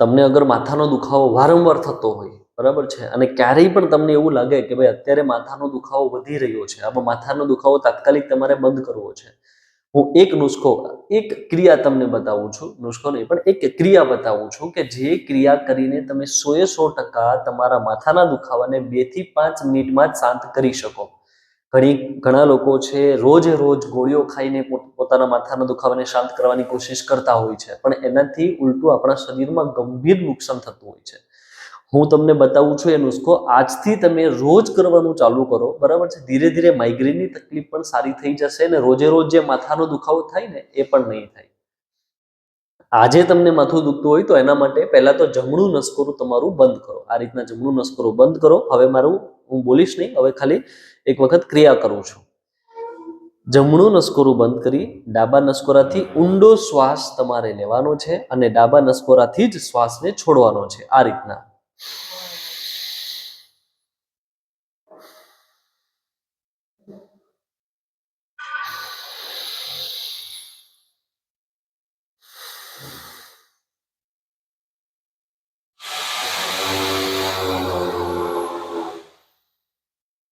તમને અગર માથાનો દુખાવો વારંવાર થતો હોય, બરાબર છે, અને ક્યારેય પણ તમને એવું લાગે કે ભાઈ અત્યારે માથાનો દુખાવો વધી રહ્યો છે, આમાં માથાનો દુખાવો તાત્કાલિક તમારે બંધ કરવો છે, હું એક નુસ્ખો, એક ક્રિયા તમને બતાવું છું, નુસ્ખો નહીં પણ એક ક્રિયા બતાવું છું કે જે ક્રિયા કરીને તમે 100% તમારા માથાના દુખાવાને 2 થી 5 મિનિટમાં જ શાંત કરી શકો. ઘણા લોકો છે રોજે રોજ ગોળીઓ ખાઈને પોતાના માથાના દુખાવાને શાંત કરવાની કોશિશ કરતા હોય છે, પણ એનાથી ઉલટું આપણા શરીરમાં ગંભીર નુકસાન થતું હોય છે. હું તમને બતાવું છું એ નુસ્ખો આજથી તમે રોજ કરવાનું ચાલુ કરો, બરાબર છે. ધીરે ધીરે માઇગ્રેનની તકલીફ પણ સારી થઈ જશે અને રોજે રોજ જે માથાનો દુખાવો થાય ને એ પણ નહીં થાય. આજે તમને માથું દુખતું હોય તો એના માટે પહેલા તો જમણું નસકોરું તમારું બંધ કરો. આ રીતના જમણું નસકોરું બંધ કરો. હવે હું બોલીશ નહીં, હવે ખાલી એક વખત ક્રિયા કરું છું. જમણું નસકોરું બંધ કરી ડાબા નસકોરાથી ઊંડો શ્વાસ તમારે લેવાનો છે અને ડાબા નસકોરાથી જ શ્વાસને છોડવાનો છે. આ રીતના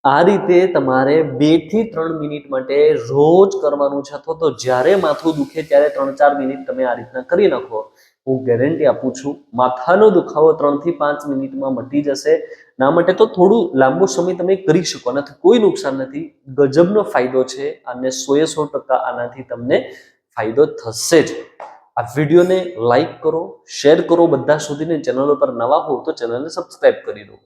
આ રીતે તમારે 2 થી 3 મિનિટ માટે રોજ કરવાનું છે, અથવા તો જ્યારે માથું દુખે ત્યારે 3-4 મિનિટ તમે આ રીતના કરી નાખો. હું ગેરંટી આપું છું માથાનો દુખાવો 3 થી 5 મિનિટમાં મટી જશે. ના માટે તો થોડું લાંબો સમય તમે કરી શકો, આનાથી કોઈ નુકસાન નથી, ગજબનો ફાયદો છે અને 100% આનાથી તમને ફાયદો થશે જ. આ વિડીયોને લાઈક કરો, શેર કરો બધા સુધીને. ચેનલ પર નવા હો તો ચેનલને સબસ્ક્રાઇબ કરી દો.